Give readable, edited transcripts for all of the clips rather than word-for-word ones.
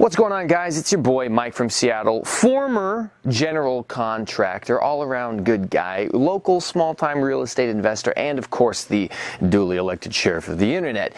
What's going on, guys? It's your boy Mike from Seattle, former general contractor, all-around good guy, local small-time real estate investor, and of course the duly elected sheriff of the internet.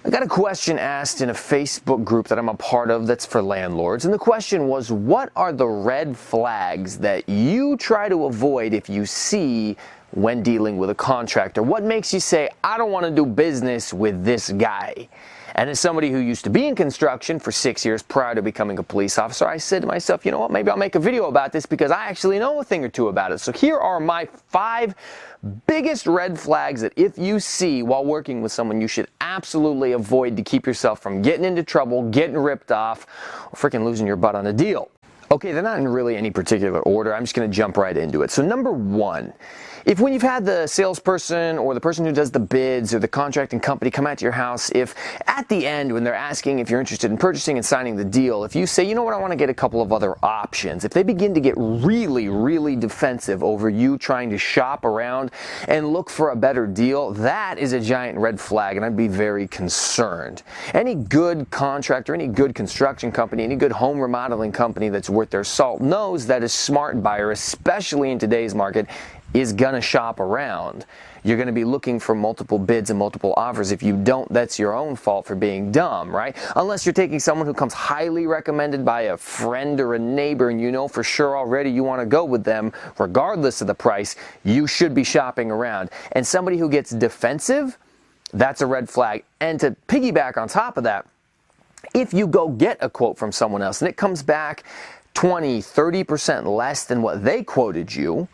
I got a question asked in a Facebook group that I'm a part of that's for landlords, and the question was, what are the red flags that you try to avoid if you see when dealing with a contractor? What makes you say, I don't want to do business with this guy? And as somebody who used to be in construction for 6 years prior to becoming a police officer, I said to myself, you know what, maybe I'll make a video about this because I actually know a thing or two about it. So here are my 5 biggest red flags that if you see while working with someone, you should absolutely avoid to keep yourself from getting into trouble, getting ripped off, or freaking losing your butt on a deal. Okay, they're not in really any particular order. I'm just going to jump right into it. So number 1, if when you've had the salesperson or the person who does the bids or the contracting company come out to your house, if at the end when they're asking if you're interested in purchasing and signing the deal, if you say, you know what, I want to get a couple of other options, if they begin to get really defensive over you trying to shop around and look for a better deal, that is a giant red flag, and I'd be very concerned. Any good contractor, any good construction company, any good home remodeling company that's worth their salt knows that a smart buyer, especially in today's market, is gonna shop around. You're gonna be looking for multiple bids and multiple offers. If you don't, that's your own fault for being dumb, right? Unless you're taking someone who comes highly recommended by a friend or a neighbor and you know for sure already you wanna go with them regardless of the price, you should be shopping around. And somebody who gets defensive, that's a red flag. And to piggyback on top of that, if you go get a quote from someone else and it comes back 20-30% less than what they quoted you,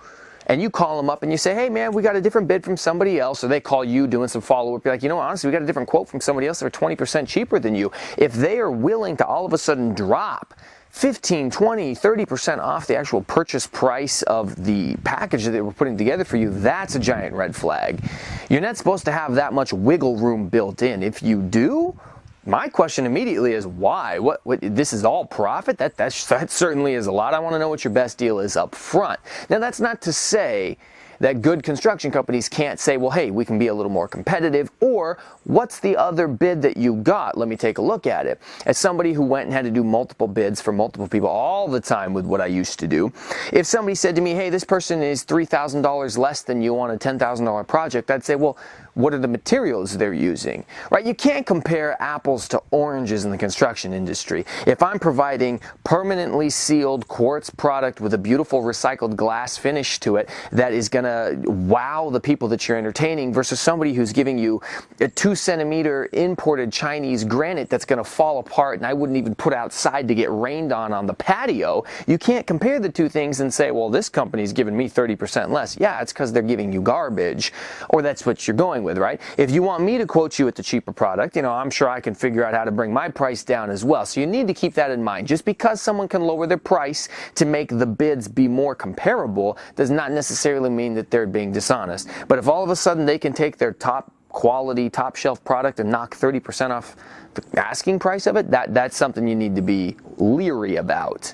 and you call them up and you say, hey man, we got a different bid from somebody else, or they call you doing some follow-up, you're like, you know, honestly, we got a different quote from somebody else that are 20% cheaper than you. If they are willing to all of a sudden drop 15, 20, 30% off the actual purchase price of the package that they were putting together for you, that's a giant red flag. You're not supposed to have that much wiggle room built in. If you do, my question immediately is why? What this is all profit? That certainly is a lot. I want to know what your best deal is up front. Now, that's not to say that good construction companies can't say, well, hey, we can be a little more competitive, or what's the other bid that you got? Let me take a look at it. As somebody who went and had to do multiple bids for multiple people all the time with what I used to do, if somebody said to me, hey, this person is $3,000 less than you on a $10,000 project, I'd say, well, what are the materials they're using, right? You can't compare apples to oranges in the construction industry. If I'm providing permanently sealed quartz product with a beautiful recycled glass finish to it that is gonna wow the people that you're entertaining versus somebody who's giving you a 2-centimeter imported Chinese granite that's gonna fall apart and I wouldn't even put outside to get rained on the patio, you can't compare the two things and say, well, this company's giving me 30% less. Yeah, it's because they're giving you garbage, or that's what you're going with, right? If you want me to quote you at the cheaper product, you know, I'm sure I can figure out how to bring my price down as well. So you need to keep that in mind. Just because someone can lower their price to make the bids be more comparable does not necessarily mean that they're being dishonest. But if all of a sudden they can take their top quality, top shelf product and knock 30% off the asking price of it, that's something you need to be leery about.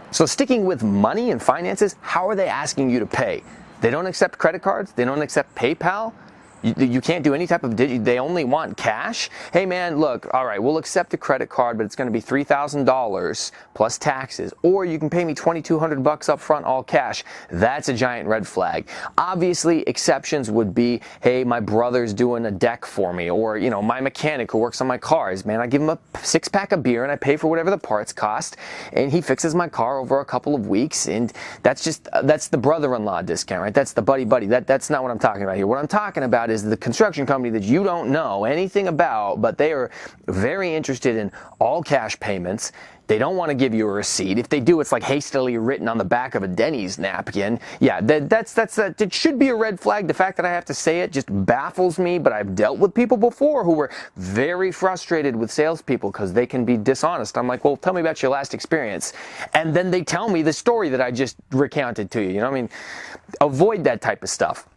So sticking with money and finances, how are they asking you to pay? They don't accept credit cards? They don't accept PayPal? You can't do any type of they only want cash? Hey man, look, all right, we'll accept the credit card, but it's going to be $3,000 plus taxes. Or you can pay me $2,200 up front, all cash. That's a giant red flag. Obviously, exceptions would be, hey, my brother's doing a deck for me, or, you know, my mechanic who works on my cars, man, I give him a 6-pack of beer and I pay for whatever the parts cost, and he fixes my car over a couple of weeks, and that's the brother-in-law discount, right? That's the buddy-buddy. That's not what I'm talking about here. What I'm talking about is the construction company that you don't know anything about, but they are very interested in all cash payments. They don't want to give you a receipt. If they do, it's like hastily written on the back of a Denny's napkin. Yeah, it should be a red flag. The fact that I have to say it just baffles me, but I've dealt with people before who were very frustrated with salespeople because they can be dishonest. I'm like, well, tell me about your last experience. And then they tell me the story that I just recounted to you. You know what I mean? Avoid that type of stuff.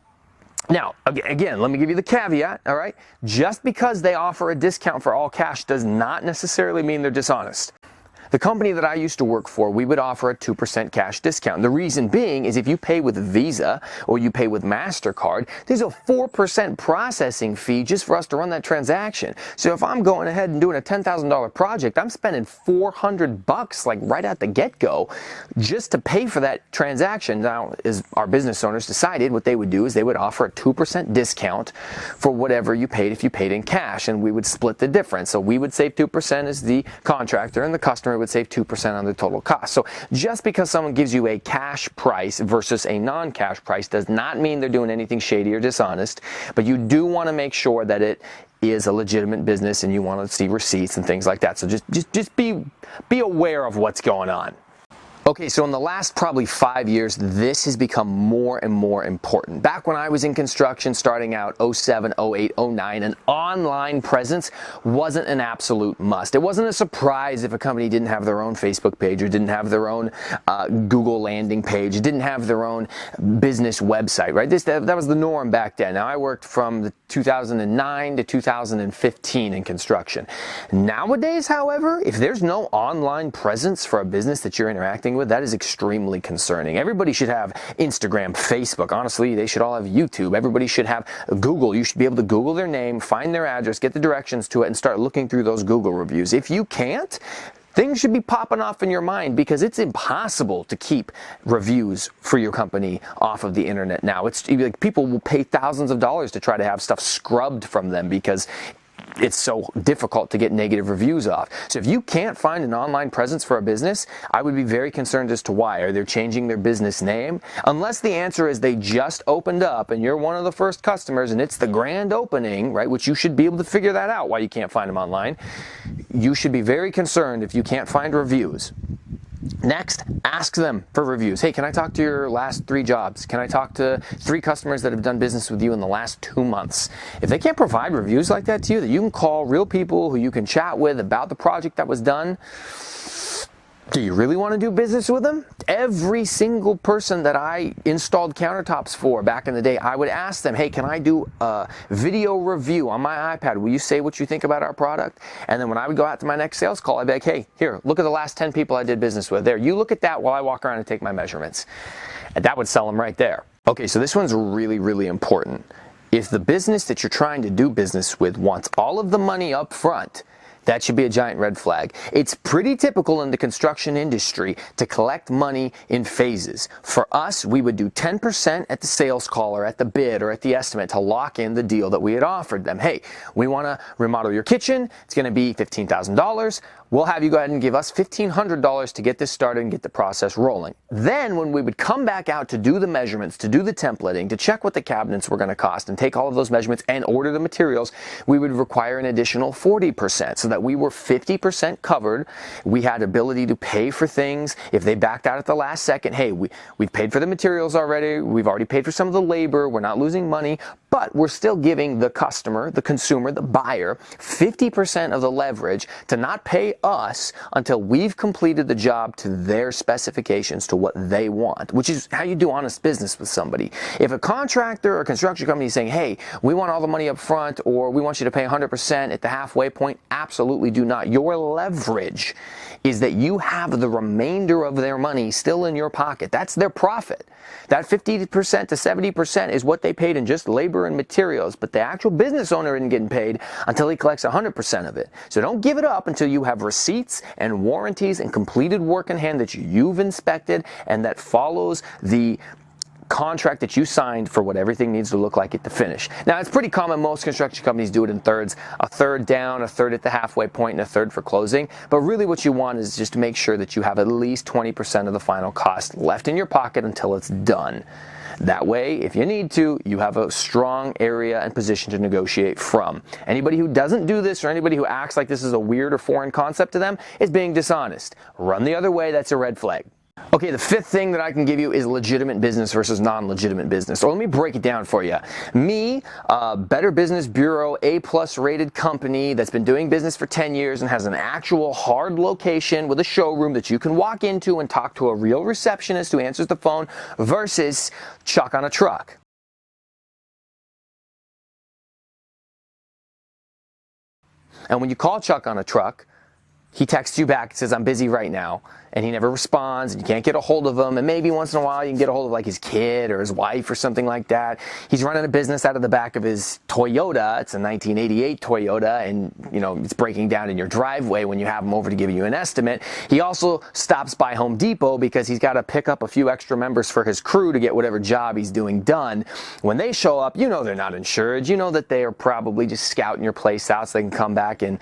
Now, again, let me give you the caveat, all right? Just because they offer a discount for all cash does not necessarily mean they're dishonest. The company that I used to work for, we would offer a 2% cash discount. The reason being is if you pay with Visa or you pay with MasterCard, there's a 4% processing fee just for us to run that transaction. So if I'm going ahead and doing a $10,000 project, I'm spending $400 like right at the get-go just to pay for that transaction. Now, as our business owners decided, what they would do is they would offer a 2% discount for whatever you paid if you paid in cash, and we would split the difference. So we would save 2% as the contractor, and the customer would save 2% on the total cost. So just because someone gives you a cash price versus a non-cash price does not mean they're doing anything shady or dishonest, but you do want to make sure that it is a legitimate business and you want to see receipts and things like that. So just be aware of what's going on. Okay, so in the last probably 5 years, this has become more and more important. Back when I was in construction, starting out 07, 08, 09, an online presence wasn't an absolute must. It wasn't a surprise if a company didn't have their own Facebook page or didn't have their own Google landing page, didn't have their own business website, right? That was the norm back then. Now, I worked from 2009 to 2015 in construction. Nowadays, however, if there's no online presence for a business that you're interacting with, that is extremely concerning. Everybody should have Instagram, Facebook. Honestly, they should all have YouTube. Everybody should have Google. You should be able to Google their name, find their address, get the directions to it, and start looking through those Google reviews. If you can't, things should be popping off in your mind because it's impossible to keep reviews for your company off of the internet now. It's like people will pay thousands of dollars to try to have stuff scrubbed from them because it's so difficult to get negative reviews off. So if you can't find an online presence for a business, I would be very concerned as to why. Are they changing their business name? Unless the answer is they just opened up and you're one of the first customers and it's the grand opening, right, which you should be able to figure that out why you can't find them online. You should be very concerned if you can't find reviews. Next, ask them for reviews. Hey, can I talk to your last 3 jobs? Can I talk to 3 customers that have done business with you in the last 2 months? If they can't provide reviews like that to you, that you can call real people who you can chat with about the project that was done, do you really want to do business with them? Every single person that I installed countertops for back in the day, I would ask them, hey, can I do a video review on my iPad? Will you say what you think about our product? And then when I would go out to my next sales call, I'd be like, hey, here, look at the last 10 people I did business with. There, you look at that while I walk around and take my measurements. And that would sell them right there. Okay, so this one's really, really important. If the business that you're trying to do business with wants all of the money up front, that should be a giant red flag. It's pretty typical in the construction industry to collect money in phases. For us, we would do 10% at the sales call or at the bid or at the estimate to lock in the deal that we had offered them. Hey, we want to remodel your kitchen. It's going to be $15,000. We'll have you go ahead and give us $1,500 to get this started and get the process rolling. Then when we would come back out to do the measurements, to do the templating, to check what the cabinets were going to cost and take all of those measurements and order the materials, we would require an additional 40% so that we were 50% covered. We had ability to pay for things. If they backed out at the last second, hey, we've paid for the materials already. We've already paid for some of the labor. We're not losing money, but we're still giving the customer, the consumer, the buyer, 50% of the leverage to not pay us until we've completed the job to their specifications, to what they want, which is how you do honest business with somebody. If a contractor or construction company is saying, hey, we want all the money up front or we want you to pay 100% at the halfway point, absolutely do not. Your leverage is that you have the remainder of their money still in your pocket. That's their profit. That 50% to 70% is what they paid in just labor and materials, but the actual business owner isn't getting paid until he collects 100% of it. So don't give it up until you have receipts and warranties and completed work in hand that you've inspected and that follows the contract that you signed for what everything needs to look like at the finish. Now, it's pretty common. Most construction companies do it in thirds, a third down, a third at the halfway point, and a third for closing. But really what you want is just to make sure that you have at least 20% of the final cost left in your pocket until it's done. That way, if you need to, you have a strong area and position to negotiate from. Anybody who doesn't do this or anybody who acts like this is a weird or foreign concept to them is being dishonest. Run the other way, that's a red flag. Okay, the fifth thing that I can give you is legitimate business versus non-legitimate business. So let me break it down for you. Me, Better Business Bureau, A+ rated company that's been doing business for 10 years and has an actual hard location with a showroom that you can walk into and talk to a real receptionist who answers the phone versus Chuck on a truck. And when you call Chuck on a truck, he texts you back and says, I'm busy right now, and he never responds, and you can't get a hold of him, and maybe once in a while you can get a hold of like his kid or his wife or something like that. He's running a business out of the back of his Toyota. It's a 1988 Toyota, and you know, it's breaking down in your driveway when you have him over to give you an estimate. He also stops by Home Depot because he's got to pick up a few extra members for his crew to get whatever job he's doing done. When they show up, you know they're not insured. You know that they are probably just scouting your place out so they can come back and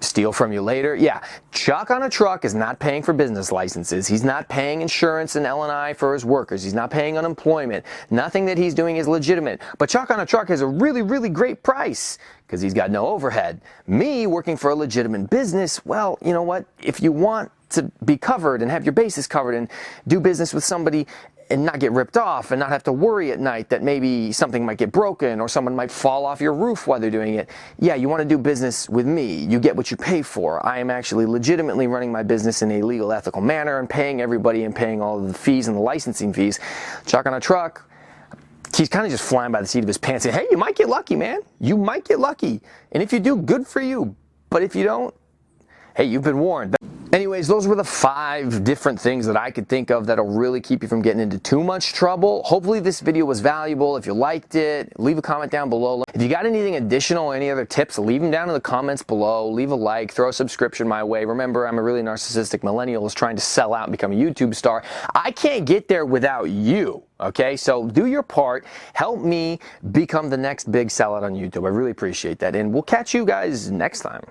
steal from you later. Yeah, Chuck on a Truck is not paying for business licenses. He's not paying insurance and L&I for his workers. He's not paying unemployment. Nothing that he's doing is legitimate. But Chuck on a Truck has a really, really great price because he's got no overhead. Me, working for a legitimate business, well, you know what? If you want to be covered and have your bases covered and do business with somebody and not get ripped off and not have to worry at night that maybe something might get broken or someone might fall off your roof while they're doing it. Yeah, you want to do business with me. You get what you pay for. I am actually legitimately running my business in a legal, ethical manner and paying everybody and paying all of the fees and the licensing fees. Chuck on a Truck, he's kind of just flying by the seat of his pants saying, hey, you might get lucky, man. You might get lucky. And if you do, good for you. But if you don't, hey, you've been warned. Anyways, those were the 5 different things that I could think of that'll really keep you from getting into too much trouble. Hopefully this video was valuable. If you liked it, leave a comment down below. If you got anything additional or any other tips, leave them down in the comments below. Leave a like, throw a subscription my way. Remember, I'm a really narcissistic millennial who's trying to sell out and become a YouTube star. I can't get there without you. Okay, so do your part. Help me become the next big sellout on YouTube. I really appreciate that. And we'll catch you guys next time.